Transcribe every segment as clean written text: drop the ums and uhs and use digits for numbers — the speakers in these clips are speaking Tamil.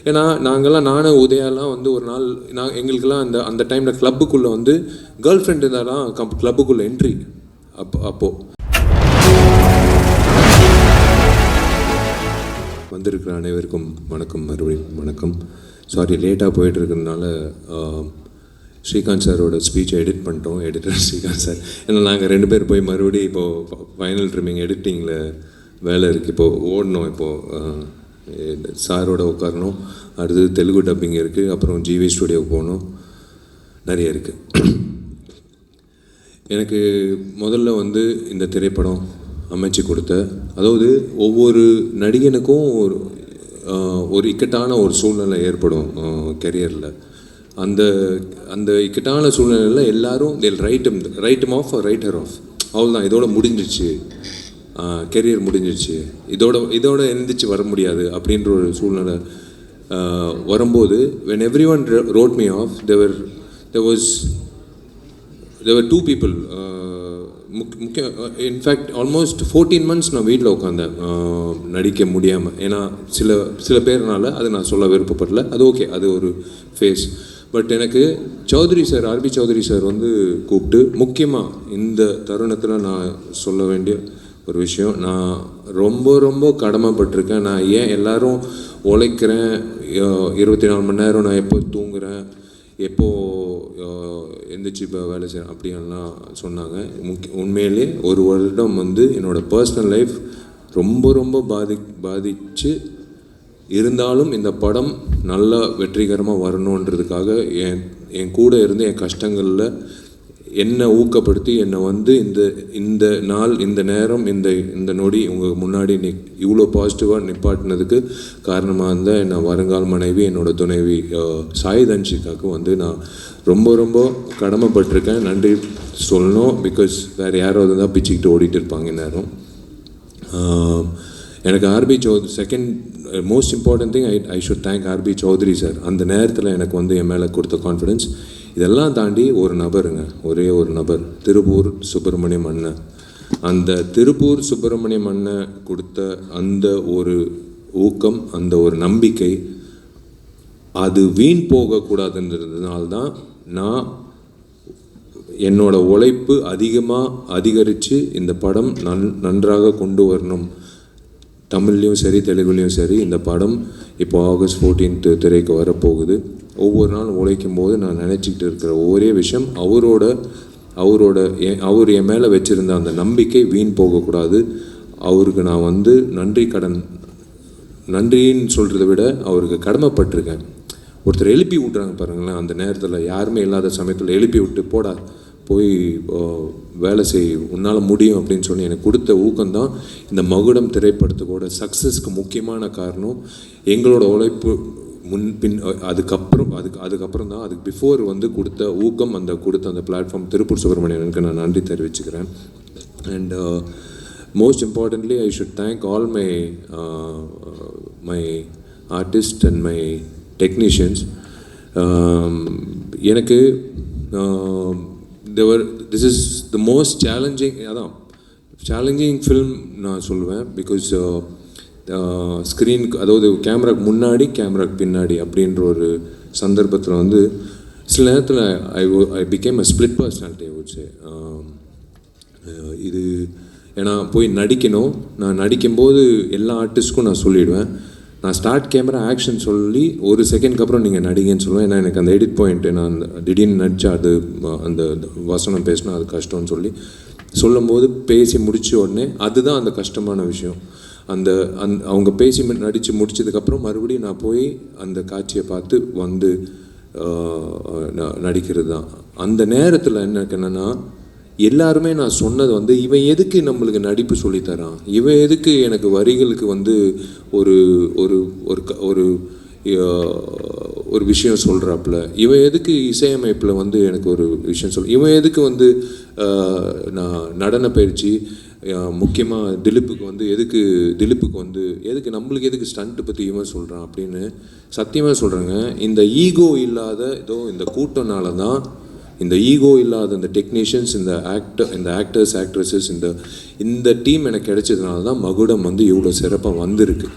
ஏன்னா நாங்கள்லாம் நானும் உதயாலாம் வந்து ஒரு நாள் எங்களுக்கெல்லாம் அந்த டைமில் கிளப்புக்குள்ளே வந்து கேர்ள் ஃப்ரெண்ட் இருந்தாலாம் கிளப்புக்குள்ளே என்ட்ரி அப்போது வந்திருக்கிற அனைவருக்கும் வணக்கம், மறுபடியும் வணக்கம். சாரி லேட்டாக போயிட்டு இருக்கிறதுனால ஸ்ரீகாந்த் சாரோட ஸ்பீச்சை எடிட் பண்ணிட்டோம். எடிட்டர் ஸ்ரீகாந்த் சார், ஏன்னா நாங்கள் 2 பேர் போய் மறுபடியும் இப்போது ஃபைனல் ட்ரிம்மிங் எடிட்டிங்கில் வேலை இருக்குது. இப்போது ஓடணும், இப்போது சாரோட உட்காரணும். அடுத்தது தெலுங்கு டப்பிங் இருக்குது, அப்புறம் ஜிவி ஸ்டுடியோவுக்கு போகணும், நிறைய இருக்குது. எனக்கு முதல்ல வந்து இந்த திரைப்படம் அமைச்சு கொடுத்த, அதாவது ஒவ்வொரு நடிகனுக்கும் ஒரு இக்கட்டான ஒரு சூழ்நிலை ஏற்படும் கெரியரில். அந்த இக்கட்டான சூழ்நிலையில் எல்லோரும் ரைட் ஆஃப் ரைட்டர் ஆஃப், அவ்வளோதான், இதோட முடிஞ்சிச்சு, கெரியர் முடிஞ்சிச்சு, இதோட எந்திரிச்சு வர முடியாது அப்படின்ற ஒரு சூழ்நிலை வரும்போது, when everyone wrote me off, there were 2 people. முக்கிய இன்ஃபேக்ட் ஆல்மோஸ்ட் 14 months நான் வீட்டில் உட்காந்தேன் நடிக்க முடியாமல். ஏன்னா சில பேர்னால அதை நான் சொல்ல விருப்பப்படல, அது ஓகே, அது ஒரு ஃபேஸ். பட் எனக்கு Choudary sir, RB Choudary sir வந்து கூப்பிட்டு, முக்கியமாக இந்த தருணத்தில் நான் சொல்ல வேண்டிய ஒரு விஷயம், நான் ரொம்ப ரொம்ப கடமைப்பட்டிருக்கேன். நான் ஏன் எல்லோரும் உழைக்கிறேன், 24 மணி நேரம் நான் எப்போ தூங்குறேன், எப்போது எந்திரிச்சு இப்போ வேலை செய்கிறேன் அப்படின்லாம் சொன்னாங்க. உண்மையிலே ஒரு வருடம் வந்து என்னோடய பர்சனல் லைஃப் ரொம்ப ரொம்ப பாதிச்சு இருந்தாலும் இந்த படம் நல்லா வெற்றிகரமாக வரணுன்றதுக்காக என் கூட இருந்து என் கஷ்டங்களில் என்னை ஊக்கப்படுத்தி என்னை வந்து இந்த நாள், இந்த நேரம், இந்த நொடி உங்கள் முன்னாடி இவ்வளோ பாசிட்டிவாக நிப்பாட்டினதுக்கு காரணமாக இருந்தால் என்னை வருங்கால் மனைவி, என்னோடய துணைவி சாய் தன்ஷிகாவுக்கு வந்து நான் ரொம்ப ரொம்ப கடமைப்பட்டிருக்கேன். நன்றி சொல்லணும். பிகாஸ் வேறு யாராவது தான் பிச்சுக்கிட்டு ஓடிட்டு இருப்பாங்க நேரம். எனக்கு RB Choudary, second most important thing, I should thank RB Choudary sir. அந்த நேரத்தில் எனக்கு வந்து என் மேலே கொடுத்த கான்ஃபிடென்ஸ். இதெல்லாம் தாண்டி ஒரு நபருங்க, ஒரே ஒரு நபர், திருப்பூர் சுப்பிரமணியம் அண்ணன். அந்த திருப்பூர் சுப்பிரமணியம் அண்ணன் கொடுத்த அந்த ஒரு ஊக்கம், அந்த ஒரு நம்பிக்கை, அது வீண் போகக்கூடாதுன்றதுனால்தான் நான் என்னோட உழைப்பு அதிகரித்து இந்த படம் நன்றாக கொண்டு வரணும். தமிழ்லேயும் சரி, தெலுங்குலேயும் சரி, இந்த படம் இப்போ August 14th திரைக்கு வரப்போகுது. ஒவ்வொரு நாளும் உழைக்கும் போது நான் நினச்சிக்கிட்டு இருக்கிற ஒரே விஷயம், அவர் என் மேலே வச்சுருந்த அந்த நம்பிக்கை வீண் போகக்கூடாது. அவருக்கு நான் வந்து நன்றின்னு சொல்கிறத விட அவருக்கு கடமைப்பட்டிருக்கேன். ஒருத்தர் எழுப்பி விட்றாங்க பாருங்களேன், அந்த நேரத்தில் யாருமே இல்லாத சமயத்தில் எழுப்பி விட்டு, போடா போய் வேலை செய், உன்னால் முடியும் அப்படின்னு சொல்லி எனக்கு கொடுத்த ஊக்கம்தான் இந்த மகுடம் திரைப்படத்துக்கோட சக்ஸஸ்க்கு முக்கியமான காரணம். எங்களோட உழைப்பு முன்பின் அதுக்கப்புறம் தான், அதுக்கு பிஃபோர் வந்து கொடுத்த ஊக்கம், கொடுத்த அந்த பிளாட்ஃபார்ம் திருப்பூர் சுப்பிரமணியனுக்கு நான் நன்றி தெரிவிச்சுக்கிறேன். And most importantly I should thank all my artist and my technicians. எனக்கு this is the most challenging film நான் சொல்லுவேன். பிகாஸ் ஸ்க்ரீனுக்கு, அதாவது கேமராக்கு முன்னாடி, கேமராக்கு பின்னாடி அப்படின்ற ஒரு சந்தர்ப்பத்தில் வந்து சில நேரத்தில் I became a split personality ஆச்சு. இது ஏன்னா போய் நடிக்கணும், நான் நடிக்கும்போது எல்லா ஆர்டிஸ்ட்க்கும் நான் சொல்லிவிடுவேன், நான் ஸ்டார்ட் கேமரா ஆக்ஷன் சொல்லி 1 செகண்ட்க்கு அப்புறம் நீங்கள் நடிங்கன்னு சொல்லுவேன். ஏன்னா எனக்கு அந்த எடிட் பாயிண்ட்டு, நான் திடீர்னு நடித்தா அது அந்த வசனம் பேசினா அது கஷ்டம்னு சொல்லும்போது பேசி முடித்த உடனே அதுதான் அந்த கஷ்டமான விஷயம். அவங்க பேசி நடித்து முடித்ததுக்கப்புறம் மறுபடியும் நான் போய் அந்த காட்சியை பார்த்து வந்து நடிக்கிறது தான். அந்த நேரத்தில் என்னன்னா, எல்லாருமே நான் சொன்னது வந்து, இவன் எதுக்கு நம்மளுக்கு நடிப்பு சொல்லித்தரான், இவன் எதுக்கு எனக்கு வரிகளுக்கு வந்து ஒரு ஒரு ஒரு ஒரு விஷயம் சொல்கிறாப்புல, இவன் எதுக்கு இசையமைப்பில் வந்து எனக்கு ஒரு விஷயம் இவன் எதுக்கு வந்து நான் நடன பயிற்சி, முக்கியமாக திலீப்புக்கு வந்து எதுக்கு நம்மளுக்கு எதுக்கு ஸ்டண்ட்டு பற்றி இவன் சொல்கிறான் அப்படின்னு சத்தியமாக சொல்கிறேங்க. இந்த ஈகோ இல்லாத இந்த கூட்டனால தான், இந்த ஈகோ இல்லாத இந்த டெக்னீஷியன்ஸ், இந்த ஆக்டர்ஸ் ஆக்ட்ரஸஸ், இந்த டீம் எனக்கு கிடைச்சதுனால தான் மகுடம் வந்து இவ்வளோ சிறப்பாக வந்திருக்கு.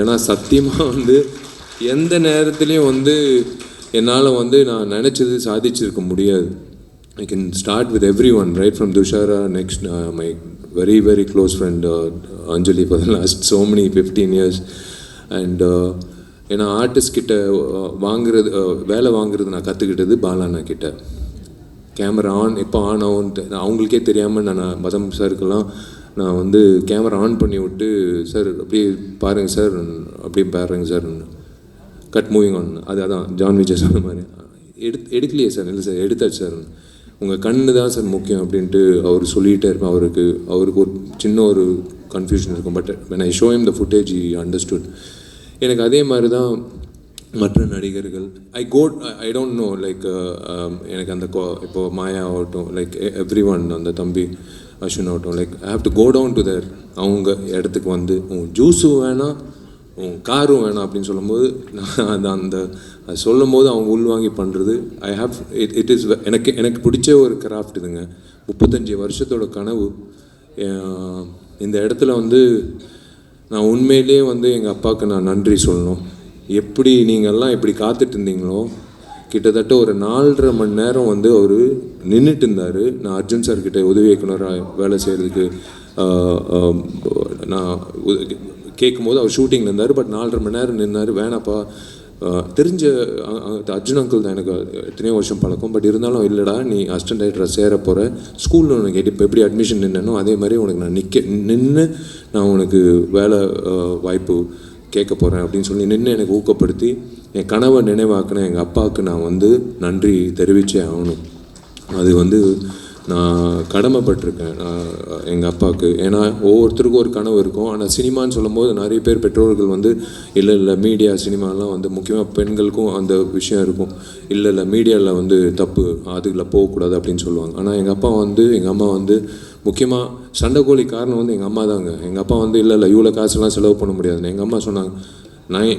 ஏன்னா சத்தியமாக வந்து எந்த நேரத்துலையும் வந்து என்னால் வந்து நான் நினச்சது சாதிச்சிருக்க முடியாது. I can start with everyone, right from Dushara, next my very very close friend Anjali for the last so many 15 years. And ஏன்னா ஆர்டிஸ்ட் கிட்ட வாங்குறது வேலை வாங்குறது நான் கற்றுக்கிட்டது பாலாண்ணா கிட்ட. கேமரா ஆன் எப்போ ஆன் ஆகும்ட்டு அவங்களுக்கே தெரியாமல் நான் மதம் சாருக்கெல்லாம் நான் வந்து கேமரா ஆன் பண்ணி விட்டு, சார் அப்படியே பாருங்கள் சார், அப்படியே பாருங்க சார், கட் மூவிங் ஆன், அதான் ஜான் விஜய் சொன்ன மாதிரி எடுக்கலையே சார், இல்லை சார் எடுத்தாச்சு சார், உங்கள் கண்ணு தான் சார் முக்கியம் அப்படின்ட்டு அவர் சொல்லிகிட்டே இருப்பேன். அவருக்கு ஒரு சின்ன ஒரு கன்ஃபியூஷன் இருக்கும். But when I show him the footage he understood. எனக்கு அதே மாதிரி தான் மற்ற நடிகர்கள். ஐ டோன்ட் நோ லைக் எனக்கு அந்த இப்போ மாயா ஆகட்டும், லைக் எவ்ரி ஒன், அந்த தம்பி அஸ்வின் ஆகட்டும், like I have to go down to there அவங்க இடத்துக்கு வந்து உன் ஜூஸும் வேணாம் உன் காரும் வேணாம் அப்படின்னு சொல்லும்போது நான் அது சொல்லும் போது அவங்க உள்வாங்கி பண்ணுறது ஐ ஹாவ் இட் இஸ் எனக்கு பிடிச்ச ஒரு கிராஃப்ட் இதுங்க. 35 வருஷத்தோட கனவு. இந்த இடத்துல வந்து நான் உண்மையிலேயே வந்து எங்கள் அப்பாவுக்கு நான் நன்றி சொல்லணும். எப்படி நீங்கள்லாம் எப்படி காத்துட்டு இருந்தீங்களோ, கிட்டத்தட்ட ஒரு 4.5 மணி நேரம் வந்து அவர் நின்றுட்டு இருந்தார். நான் அர்ஜுன் சார்கிட்ட உதவி இயக்குனராக வேலை செய்கிறதுக்கு நான் கேட்கும் போது அவர் ஷூட்டிங்கில் இருந்தார். பட் 4.5 மணி நேரம் நின்னார். வேணாப்பா, தெரிஞ்ச அர்ஜுன் அங்கிள் தான், எனக்கு எத்தனையோ வருஷம் பழக்கம். பட் இருந்தாலும் இல்லைடா, நீ அசிஸ்டன்ட் டைரக்டராக சேர போகிற, ஸ்கூலில் உனக்கு இப்போ எப்படி அட்மிஷன் நின்னோ அதே மாதிரி உனக்கு நான் நின்று நான் உனக்கு வேலை வாய்ப்பு கேட்க போகிறேன் அப்படின்னு சொல்லி நின்று எனக்கு ஊக்கப்படுத்தி என் கனவை நினைவாக்கின எங்கள் அப்பாவுக்கு நான் வந்து நன்றி தெரிவித்தே ஆகணும். அது வந்து நான் கடமைப்பட்டிருக்கேன் எங்கள் அப்பாவுக்கு. ஏன்னா ஒவ்வொருத்தருக்கும் ஒரு கனவு இருக்கும். ஆனால் சினிமான்னு சொல்லும் போது நிறைய பேர் பெற்றோர்கள் வந்து இல்லை மீடியா சினிமாலாம் வந்து முக்கியமாக பெண்களுக்கும் அந்த விஷயம் இருக்கும். இல்லை மீடியாவில் வந்து தப்பு, அதுக்குள்ள போகக்கூடாது அப்படின்னு சொல்லுவாங்க. ஆனால் எங்கள் அம்மா வந்து முக்கியமாக சண்டைக்கோழி காரணம் வந்து எங்கள் அம்மா தாங்க. எங்கள் அப்பா வந்து இல்லை இவ்வளோ காசுலாம் செலவு பண்ண முடியாதுன்னு. எங்கள் அம்மா சொன்னாங்க,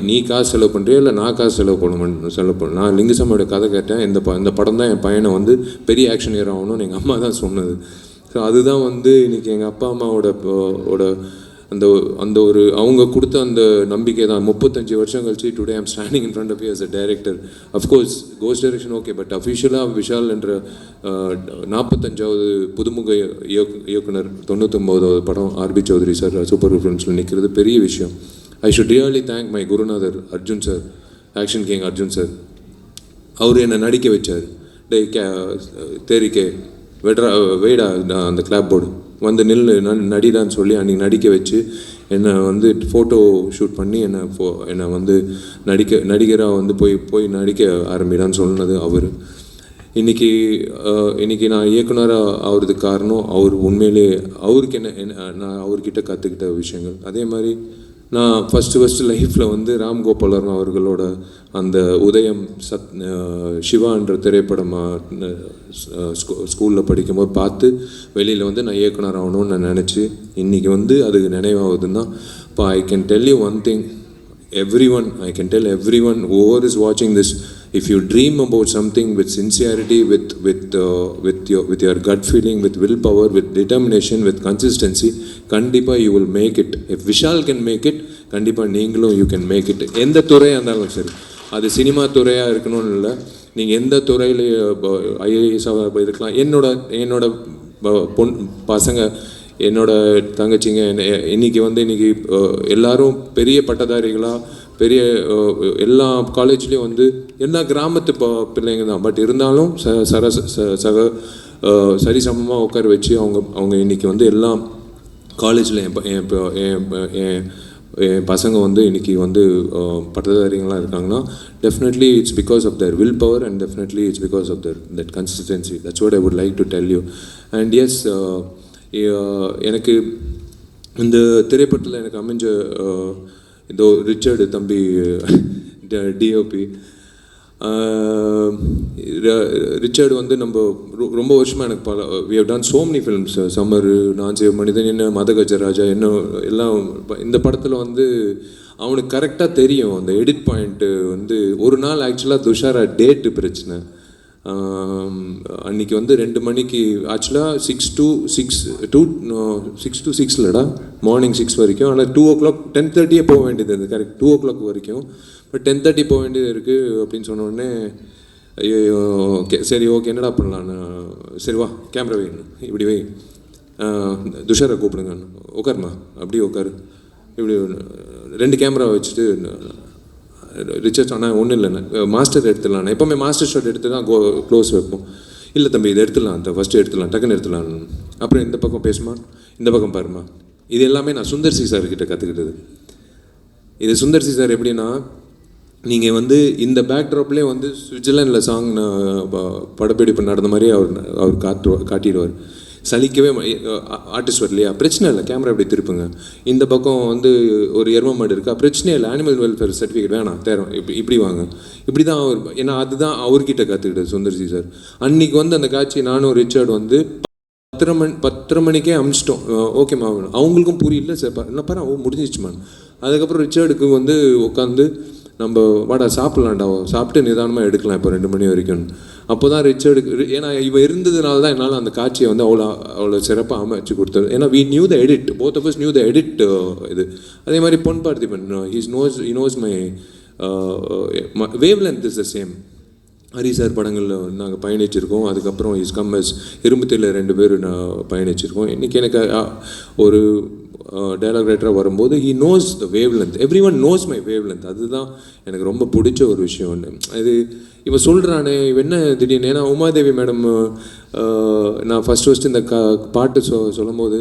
நீ காசு செலவு பண்ணுறியா இல்லை நான் காசு செலவு பண்ண. நான் லிங்குசாமியோட கதை கேட்டேன். இந்த படம் தான் என் பையனை வந்து பெரிய ஆக்ஷன் ஹீரோ ஆகணும்னு எங்கள் அம்மா தான் சொன்னது. ஸோ அதுதான் வந்து இன்றைக்கி எங்கள் அப்பா அம்மாவோட அந்த ஒரு அவங்க கொடுத்த அந்த நம்பிக்கை தான் 35 வருஷம் கழிச்சு today I'm standing in front of you as a director. Of course ghost direction okay, but அஃபிஷியலாக விஷால் என்ற 45வது புதுமுக இயக்குனர் 99வது படம் ஆர்பி சௌத்ரி சார் சூப்பர் ஃபிலிம்ஸில் நிற்கிறது பெரிய விஷயம். I should really thank my குருநாதர் Arjun sir, action king Arjun sir. அவர் என்னை நடிக்க வச்சார். தேரிக்கே வெய்டா அந்த கிளாப் போர்டு வந்து நடிடான்னு சொல்லி அன்றைக்கி நடிக்க வச்சு என்னை வந்து ஃபோட்டோ ஷூட் பண்ணி என்னை வந்து நடிகராக வந்து போய் நடிக்க ஆரம்பிடான்னு சொன்னது அவர். இன்றைக்கி நான் இயக்குனராக ஆகிறதுக்கு காரணம் அவர். உண்மையிலே அவருக்கு நான் அவர்கிட்ட கற்றுக்கிட்ட விஷயங்கள். அதே மாதிரி நான் ஃபஸ்ட்டு லைஃப்பில் வந்து ராம் கோபால் வர்மா அவர்களோட அந்த உதயம் சிவான்ற திரைப்படம் ஸ்கூலில் படிக்கும்போது பார்த்து வெளியில் வந்து நான் இயக்குனர் ஆகணும்னு நான் நினச்சி இன்றைக்கி வந்து அதுக்கு நினைவாகுதுன்னா, இப்போ I can tell you one thing, I can tell everyone whoever is watching this, if you dream about something with sincerity, with your gut feeling, with willpower, with determination, with consistency, kandipa you will make it. If Vishal can make it, kandipa நீங்களும் you can make it. எந்த துறையாக இருந்தாலும் சரி, அது சினிமா துறையாக இருக்கணும்னு இல்லை, நீங்கள் எந்த துறையில் ஐஏஎஸ்ஸாக இருக்கலாம். என்னோட பசங்க, என்னோட தங்கச்சிங்க இன்றைக்கி எல்லாரும் பெரிய பட்டதாரிகளாக பெரிய எல்லா காலேஜ்லேயும் வந்து எல்லா கிராமத்து பிள்ளைங்க தான். பட் இருந்தாலும் சரிசமமாக உட்கார வச்சு அவங்க இன்றைக்கி வந்து எல்லா காலேஜில் என் பசங்க வந்து இன்றைக்கி வந்து பட்டதாரிகளாக இருக்காங்கன்னா definitely it's because of their will power and definitely it's because of that consistency. That's what I would like to tell you. And yes, எனக்கு இந்த திரைப்படத்தில் எனக்கு அமைஞ்ச இதோ ரிச்சர்டு தம்பி டிஓபி ரிச்சர்டு வந்து நம்ம ரொம்ப வருஷமாக எனக்கு we have done so many films, summer, நான் சேவ் மனிதன், என்ன மதகஜராஜா, என்ன எல்லாம். இந்த படத்தில் வந்து அவனுக்கு கரெக்டாக தெரியும் அந்த எடிட் பாயிண்ட்டு வந்து. ஒரு நாள் ஆக்சுவலாக துஷாரா டேட்டு பிரச்சனை. அன்றைக்கி வந்து 2 மணிக்கு ஆக்சுவலாக 6 to 6 இல்லைடா, மார்னிங் 6 வரைக்கும். ஆனால் 2 o'clock 10:30 போக வேண்டியது, கரெக்ட் 2 o'clock வரைக்கும். பட் 10:30 போக வேண்டியது இருக்குது அப்படின்னு சொன்ன உடனே ஐயோ ஓகே சரி ஓகே என்னடா பண்ணலான்னு சரி வா கேமரா வை இப்படி வை துஷாரை கூப்பிடுங்க உட்காருமா அப்படியே உட்காரு இப்படி 2 கேமரா வச்சுட்டு ரிச்சர்ஸ் ஆனால் ஒன்றும் இல்லைண்ணே மாஸ்டர் எடுத்துடலாண்ணே எப்போவுமே மாஸ்டர் ஷாட் எடுத்து தான் க்ளோஸ் வைப்போம் இல்லை தம்பி இதை எடுத்துடலாம் அந்த ஃபஸ்ட்டு எடுத்துடலாம் டக்குன்னு எடுத்துடலாம் அப்புறம் இந்த பக்கம் பேசுமா இந்த பக்கம் பாருமா இது எல்லாமே நான் சுந்தர் சி சார்கிட்ட கற்றுக்கிட்டது இது சுந்தர் சி சார் எப்படின்னா நீங்கள் வந்து இந்த பேக்ட்ராப்லேயே வந்து சுவிட்சர்லாண்டில் சாங் நான் படப்பிடிப்பு நடந்த மாதிரி அவர் காட்டிடுவார் சலிக்கவே ஆர்டிஸ்ட் வரலையா பிரச்சனை இல்லை கேமரா இப்படி திருப்புங்க இந்த பக்கம் வந்து ஒரு எரும மாடு இருக்கா பிரச்சனை இல்லை அனிமல் வெல்ஃபேர் சர்டிஃபிகேட் வேணாம் தேரும் இப்படி வாங்க இப்படி தான் அவர் ஏன்னா அதுதான் அவர்கிட்ட கற்றுக்கிட்டது சுந்தர்சி சார் அன்றைக்கி வந்து அந்த காட்சி நானும் ரிச்சர்ட் வந்து 10:30 மணிக்கே அமிச்சிட்டோம் ஓகேம்மா அவங்களுக்கும் புரியல சார் என்ன பாரு முடிஞ்சிச்சுமான் அதுக்கப்புறம் ரிச்சர்டுக்கு வந்து உட்காந்து நம்ம வாடா சாப்பிட்லாம்டா சாப்பிட்டு நிதானமாக எடுக்கலாம் இப்போ 2 மணி வரைக்கும் அப்போ தான் ரிச்சர்டுக்கு ஏன்னா இவன் இருந்ததுனால தான் என்னால் அந்த காட்சியை வந்து அவ்வளோ சிறப்பாக அமைச்சு கொடுத்தது ஏன்னா we knew the edit both of us knew the edit இது அதே மாதிரி Pon Parthiban he knows my wavelength is the same Hari sir படங்களில் நாங்கள் பயணிச்சிருக்கோம் அதுக்கப்புறம் இஸ் கம் எஸ் இரும்புத்தியில் 2 பேர் நான் பயணிச்சிருக்கோம் இன்றைக்கி எனக்கு ஒரு டைலாக் ரைட்டராக வரும்போது he knows the wave length every one knows my wave length அதுதான் எனக்கு ரொம்ப பிடிச்ச ஒரு விஷயம் ஒன்று இது இவன் சொல்கிறானே இவன் என்ன திடீர்னு ஏன்னா உமாதேவி மேடம் நான் ஃபஸ்ட்டு இந்த பாட்டு சொல்லும் போது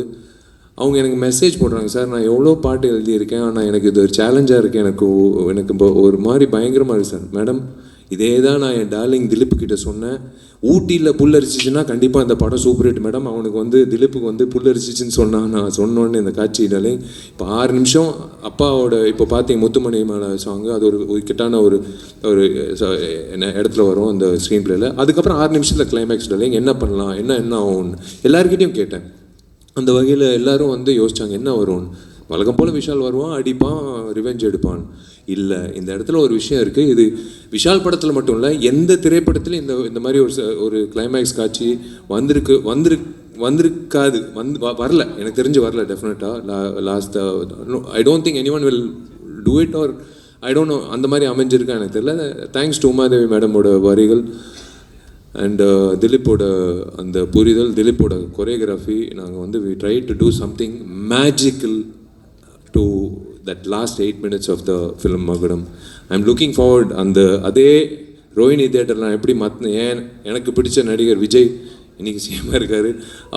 அவங்க எனக்கு மெசேஜ் போடுறாங்க சார் நான் எவ்வளோ பாட்டு எழுதியிருக்கேன் ஆனால் எனக்கு இது ஒரு சேலஞ்சாக இருக்குது எனக்கு இப்போ ஒரு மாதிரி பயங்கரமாக இருக்குது சார் மேடம் இதே தான் நான் என் டார்லிங் திலீப் கிட்ட சொன்னேன் ஊட்டியில் புல்லரிச்சிச்சுன்னா கண்டிப்பாக இந்த படம் சூப்பர் ஹிட் மேடம் அவனுக்கு வந்து திலீப்புக்கு வந்து புல்லரிச்சிச்சின்னு சொன்னான் நான் சொன்னோன்னு இந்த காட்சியினாலே இப்போ 6 நிமிஷம் அப்பாவோட இப்போ பார்த்தீங்க முத்துமணி மேலே சாங்கு அது ஒரு கிட்டான ஒரு இடத்துல வரும் அந்த ஸ்க்ரீன் பிளேயில் அதுக்கப்புறம் 6 நிமிஷத்தில் கிளைமேக்ஸ் டார்லிங் என்ன பண்ணலாம் என்ன ஆகும்னு எல்லாருக்கிட்டையும் கேட்டேன் அந்த வகையில் எல்லோரும் வந்து யோசிச்சாங்க என்ன வரும்னு வழக்கம் போல் விஷால் வருவான் அடிப்பான் ரிவெஞ்ச் எடுப்பான் இல்லை இந்த இடத்துல ஒரு விஷயம் இருக்குது இது விஷால் படத்தில் மட்டும் இல்லை எந்த திரைப்படத்துலையும் இந்த மாதிரி ஒரு கிளைமேக்ஸ் காட்சி வந்திருக்காது வரல எனக்கு தெரிஞ்சு வரல டெஃபினட்டாக last I don't think any one will do it or I don't know அந்த மாதிரி அமைஞ்சிருக்கா எனக்கு தெரியல தேங்க்ஸ் டு உமாதேவி மேடமோட வரிகள் அண்ட் திலீப்போட அந்த புரிதல் திலீப்போட கொரியோகிராஃபி நாங்கள் வந்து we try to do something magical to that last 8 minutes of the film மகுடம் I'm looking forward அதே ரோஹிணி தியேட்டர்லாம் எப்படி எனக்கு பிடிச்ச நடிகர் விஜய் இன்றைக்கி சிஎம்மாக இருக்கார்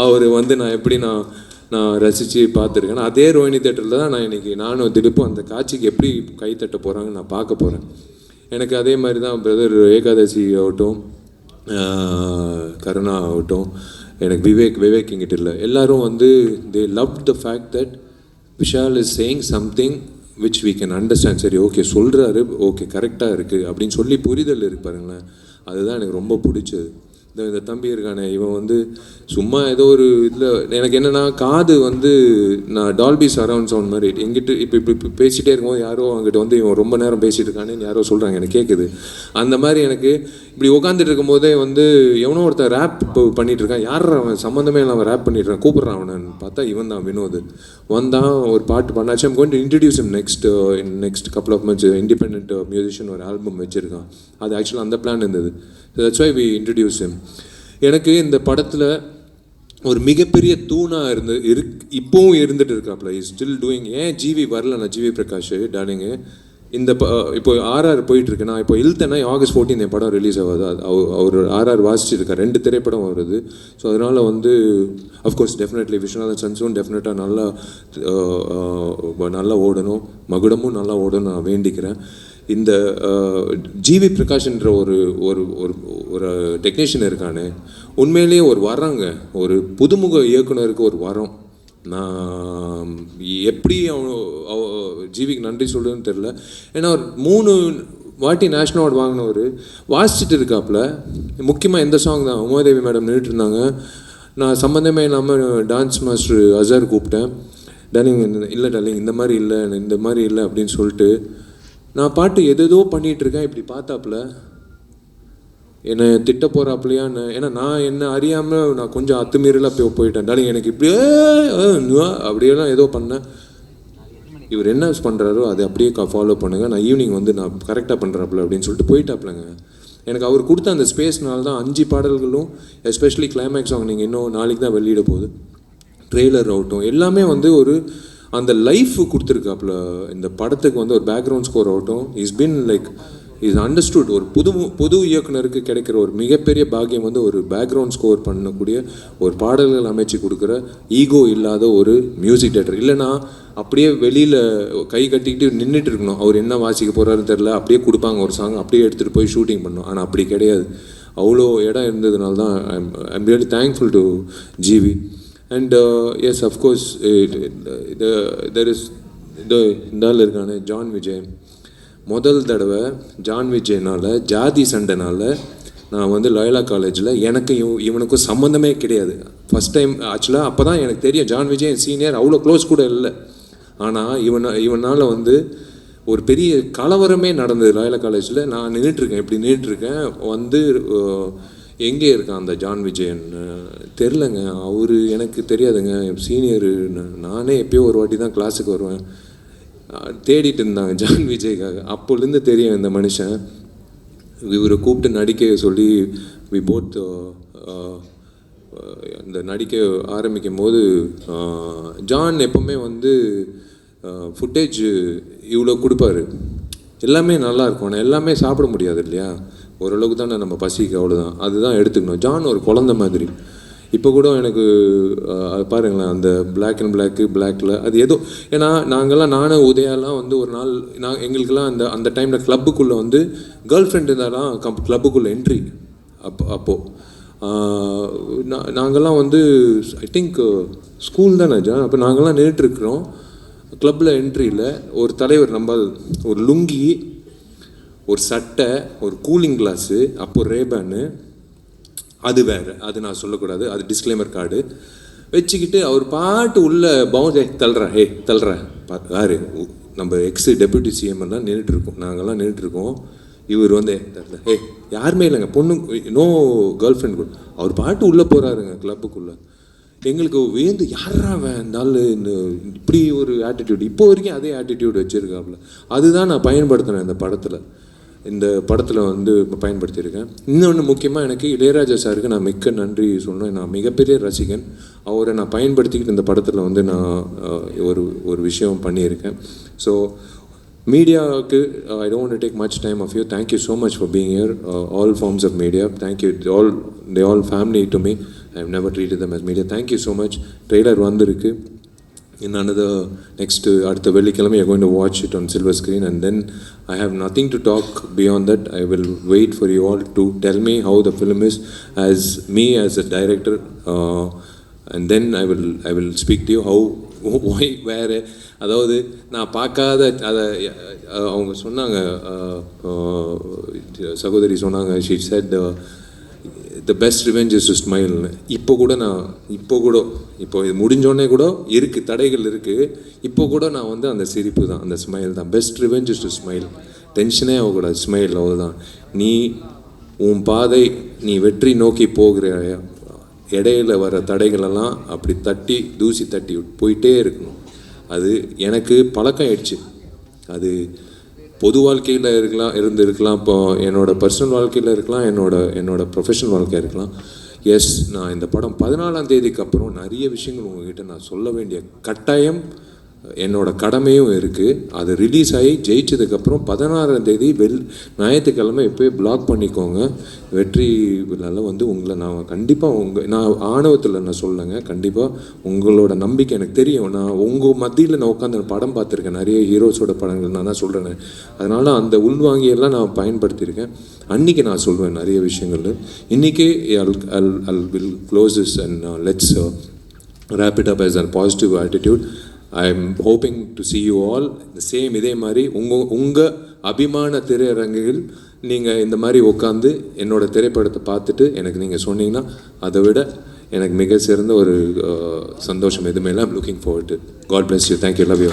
அவர் வந்து நான் எப்படி நான் ரசித்து பார்த்துருக்கேன் அதே ரோஹிணி தியேட்டரில் தான் நான் இன்றைக்கி நானும் திலீப்பும் அந்த காட்சிக்கு எப்படி கை தட்ட போகிறாங்கன்னு நான் பார்க்க போகிறேன் எனக்கு அதே மாதிரி தான் பிரதர் ஏகாதசி ஆகட்டும் கருணா ஆகட்டும் எனக்கு விவேக் இங்கிட்ட இல்லை எல்லோரும் வந்து they loved the fact that Vishal is saying something which we can understand சரி ஓகே சொல்கிறாரு ஓகே கரெக்டாக இருக்குது அப்படின்னு சொல்லி புரிதல் இருக்கு பாருங்களேன் அதுதான் எனக்கு ரொம்ப பிடிச்சது இந்த தம்பி இருக்கானே இவன் வந்து சும்மா ஏதோ ஒரு இதில் எனக்கு என்னென்னா காது வந்து நான் டால்பி சரவுண்ட் சவுண்ட் மாதிரி எங்கிட்ட இப்போ பேசிகிட்டே இருக்கும்போது யாரோ அங்கிட்ட வந்து இவன் ரொம்ப நேரம் பேசிகிட்டு இருக்கானேன்னு யாரோ சொல்கிறாங்க எனக்கு கேட்குது அந்த மாதிரி எனக்கு இப்படி உட்காந்துட்டு இருக்கும்போதே வந்து எவனோ ஒருத்தன் ரேப் பண்ணிகிட்டு இருக்கான் யார் அவன் சம்மந்தமே இல்லாமல் ரேப் பண்ணிட்டு இருக்கான் கூப்பிட்றான் அவனு பார்த்தா இவன் தான் வினோத் வந்தான் ஒரு பாட்டு பண்ணாச்சு I'm going to introduce him next couple of months independent musician ஒரு ஆல்பம் வச்சுருக்கான் அது ஆக்சுவலாக அந்த பிளான் இருந்தது that's why we introduce him எனக்கு இந்த படத்தில் ஒரு மிகப்பெரிய தூணாக இப்போவும் இருந்துகிட்டு இருக்காப்புல இஸ் ஸ்டில் டூயிங் ஏன் ஜிவி வரலண்ணா ஜிவி பிரகாஷ் டார்லிங்கு இந்த இப்போ RR போயிட்டுருக்கு நான் இப்போ இழுத்தேன்னா August 14 என் படம் ரிலீஸ் ஆகாது அவர் RR வாசிச்சிருக்கார் 2 திரைப்படம் வருது ஸோ அதனால் வந்து அஃப்கோர்ஸ் டெஃபினெட்லி விஸ்வநாதன் சன்ஸும் டெஃபினட்டாக நல்லா ஓடணும் மகுடமும் நல்லா ஓடணும் நான் வேண்டிக்கிறேன் இந்த ஜிவி பிரகாஷ்ன்ற ஒரு டெக்னீஷியன் இருக்கானே உண்மையிலேயே ஒரு வரங்க ஒரு புதுமுக இயக்குனருக்கு ஒரு வரம் நான் எப்படி ஜிவிக்கு நன்றி சொல்லுன்னு தெரில ஏன்னா ஒரு 3 வாட்டி நேஷ்னல் அவார்டு வாங்கினவர் வாசிச்சுட்டு இருக்காப்புல முக்கியமாக எந்த சாங் தான் உமாதேவி மேடம் நின்றுட்டு இருந்தாங்க நான் சம்மந்தமே இல்லாமல் டான்ஸ் மாஸ்டர் அசார் கூப்பிட்டேன் டார்லிங் இல்லை டார்லிங் இந்த மாதிரி இல்லை அப்படின்னு சொல்லிட்டு நான் பாட்டு எதோ பண்ணிகிட்ருக்கேன் இப்படி பார்த்தாப்புல என்னை திட்ட போகிறாப்புலையான்னு ஏன்னா நான் என்ன அறியாமல் நான் கொஞ்சம் அத்துமீறலாக போயிட்டேன் டார்லிங் எனக்கு இப்படியே அப்படியெல்லாம் ஏதோ பண்ணேன் இவர் என்ன பண்ணுறாரோ அதை அப்படியே ஃபாலோ பண்ணுங்கள், நான் ஈவினிங் வந்து நான் கரெக்டாக பண்ணுறாப்புல அப்படின்னு சொல்லிட்டு போயிட்டாப்லங்க. எனக்கு அவர் கொடுத்த அந்த ஸ்பேஸ்னால தான் 5 பாடல்களும், எஸ்பெஷலி கிளைமேக்ஸ் சாங் நீங்கள் இன்னும் நாளைக்கு தான் வெளியிட போகுது, ட்ரெய்லர் ஆகட்டும் எல்லாமே வந்து ஒரு அந்த லைஃப் கொடுத்துருக்காப்புல இந்த படத்துக்கு. வந்து ஒரு பேக்ரவுண்ட் ஸ்கோர் ஆகட்டும், is been like is understood. ஒரு புது இயக்குனருக்கு கிடைக்கிற ஒரு மிகப்பெரிய பாக்கியம் வந்து ஒரு பேக்ரவுண்ட் ஸ்கோர் பண்ணக்கூடிய ஒரு பாடல்கள் அமைச்சு கொடுக்குற ஈகோ இல்லாத ஒரு மியூசிக் டேரக்டர். இல்லைனா அப்படியே வெளியில் கை கட்டிக்கிட்டு நின்றுட்டு இருக்கணும், அவர் என்ன வாசிக்க போகிறாருன்னு தெரில, அப்படியே கொடுப்பாங்க ஒரு சாங், அப்படியே எடுத்துகிட்டு போய் ஷூட்டிங் பண்ணணும். ஆனால் அப்படி கிடையாது, அவ்வளோ இடம் இருந்ததுனால தான் I'm really thankful to GV. And yes of course there is இந்த ஆள் இருக்கானே ஜான் விஜய். முதல் தடவை ஜான் விஜய்னால் ஜாதி சண்டைனால நான் வந்து லயோலா காலேஜில் எனக்கு இவனுக்கும் சம்மந்தமே கிடையாது. ஃபஸ்ட் டைம் ஆக்சுவலாக அப்போ தான் எனக்கு தெரியும் ஜான் விஜய் என் சீனியர், அவ்வளோ க்ளோஸ் கூட இல்லை. ஆனால் இவனால் வந்து ஒரு பெரிய கலவரமே நடந்தது லயோலா காலேஜில். நான் நின்றுட்டுருக்கேன், இப்படி நின்றுட்டுருக்கேன், வந்து எங்கே இருக்கான் அந்த ஜான் விஜயன் தெரிலங்க, அவர் எனக்கு தெரியாதுங்க, சீனியரு, நானே எப்போயோ ஒரு வாட்டி தான் கிளாஸுக்கு வருவேன், தேடிட்டு இருந்தாங்க ஜான் விஜய்க்காக. அப்போலேருந்து தெரியும் இந்த மனுஷன். இவரை கூப்பிட்டு நடிக்க சொல்லி வி போத் அந்த நடிக்க ஆரம்பிக்கும் போது ஜான் எப்போவுமே வந்து ஃபுட்டேஜ் இவ்வளோ கொடுப்பாரு, எல்லாமே நல்லாயிருக்கும், ஆனால் எல்லாமே சாப்பிட முடியாது இல்லையா, ஓரளவுக்கு தானே நம்ம பசிக்கு, அவ்வளோதான், அதுதான் எடுத்துக்கணும். ஜான் ஒரு குழந்தை மாதிரி. இப்போ கூட எனக்கு பாருங்களேன் அந்த பிளாக்கில் அது ஏதோ, ஏன்னா நானும் உதயாலாம் வந்து ஒரு நாள் எங்களுக்கெல்லாம் அந்த டைமில் கிளப்புக்குள்ளே வந்து கேர்ள் ஃப்ரெண்ட் இருந்தாலாம் கிளப்புக்குள்ளே என்ட்ரி. அப்போது நாங்கள்லாம் வந்து ஐ திங்க் ஸ்கூல் தானே ஜான், அப்போ நாங்கள்லாம் நின்றுட்டுருக்குறோம் கிளப்பில் என்ட்ரியில். ஒரு தலைவர் நம்ம ஒரு லுங்கி, ஒரு சட்டை, ஒரு கூலிங் கிளாஸு, அப்போது ரேபேனு, அது வேறு, அது நான் சொல்லக்கூடாது, அது டிஸ்க்ளைமர் கார்டு வச்சுக்கிட்டு அவர் பாட்டு உள்ள தள்ளுற யாரு நம்ம எக்ஸ் டெப்யூட்டி சிஎம் தான் நின்றுட்டுருக்கோம், நாங்கள்லாம் நின்றுட்டுருக்கோம். இவர் வந்து யாருமே இல்லைங்க, பொண்ணு நோ கேர்ள் ஃப்ரெண்ட் கூட, அவர் பாட்டு உள்ளே போகிறாருங்க கிளப்புக்குள்ளே. எங்களுக்கு வேந்து யாரா வேண்டாலும் இப்படி ஒரு ஆட்டிடியூட், இப்போ வரைக்கும் அதே ஆட்டிடியூட் வச்சுருக்காப்புல. அதுதான் நான் பயன்படுத்தினேன் இந்த படத்தில் வந்து பயன்படுத்தியிருக்கேன். இன்னொன்று முக்கியமாக எனக்கு இளையராஜா சாருக்கு நான் மிக்க நன்றி சொல்லணும். நான் மிகப்பெரிய ரசிகன், அவரை நான் பயன்படுத்திக்கிட்டு இந்த படத்தில் வந்து நான் ஒரு விஷயம் பண்ணியிருக்கேன். ஸோ மீடியாவுக்கு I don't want to take much time of you. Thank you so much for being here, all forms of media. Thank you, they all family to me. I have never treated them as media. Thank you so much. Trailer வந்திருக்கு. In another next அடுத்த வெள்ளிக்கிழமை you're going to watch it on silver screen, and then I have nothing to talk beyond that. I will wait for you all to tell me how the film is as me as a director, and then I will speak to you how why where. அதாவது நான் பார்க்காத அதை அவங்க சொன்னாங்க, சகோதரி சொன்னாங்க, she said the best revenge is to smile. இப்போ இது முடிஞ்சோடனே கூட இருக்குது, தடைகள் இருக்குது, இப்போ கூட நான் வந்து அந்த சிரிப்பு தான், அந்த ஸ்மைல் தான். Best revenge is to smile. டென்ஷனே ஆகக்கூடாது, ஸ்மைல், அவ்வளோதான். நீ உன் பாதை, நீ வெற்றி நோக்கி போகிற இடையில வர தடைகளெல்லாம் அப்படி தூசி தட்டி போயிட்டே இருக்கணும். அது எனக்கு பழக்கம் ஆயிடுச்சு. அது பொது வாழ்க்கையில் இருக்கலாம், இப்போ என்னோடய பர்சனல் வாழ்க்கையில் இருக்கலாம், என்னோட ப்ரொஃபஷனல் வாழ்க்கை இருக்கலாம். எஸ், நான் இந்த படம் 14ஆம் தேதிக்கு அப்புறம் நிறைய விஷயங்கள் உங்ககிட்ட நான் சொல்ல வேண்டிய கட்டாயம், என்னோடய கடமையும் இருக்குது. அது ரிலீஸ் ஆகி ஜெயிச்சதுக்கப்புறம் 16ஆம் தேதி ஞாயிற்றுக்கிழமை இப்போயே பிளாக் பண்ணிக்கோங்க. வெற்றி விழாவில் வந்து உங்களை நான் கண்டிப்பாக நான் ஆணவத்தில் நான் சொல்லலைங்க, கண்டிப்பாக உங்களோட நம்பிக்கை எனக்கு தெரியும். நான் உங்கள் மத்தியில் நான் உட்காந்து படம் பார்த்துருக்கேன், நிறைய ஹீரோஸோட படங்கள் நான் தான் சொல்கிறேன். அதனால் அந்த உள்வாங்கியெல்லாம் நான் பயன்படுத்தியிருக்கேன். அன்றைக்கி நான் சொல்வேன் நிறைய விஷயங்கள். இன்றைக்கி I'll will close this and let's wrap it up as a positive attitude. I am hoping to see you all the same. இதே மாதிரி உங்கள் அபிமான திரையரங்குகள் நீங்கள் இந்த மாதிரி உட்காந்து என்னோடய திரைப்படத்தை பார்த்துட்டு எனக்கு நீங்கள் சொன்னீங்கன்னா அதை விட எனக்கு மிக சிறந்த ஒரு சந்தோஷம் எதுவுமே இல்லை. I'm looking forward to it. God bless you. Thank you. Love you.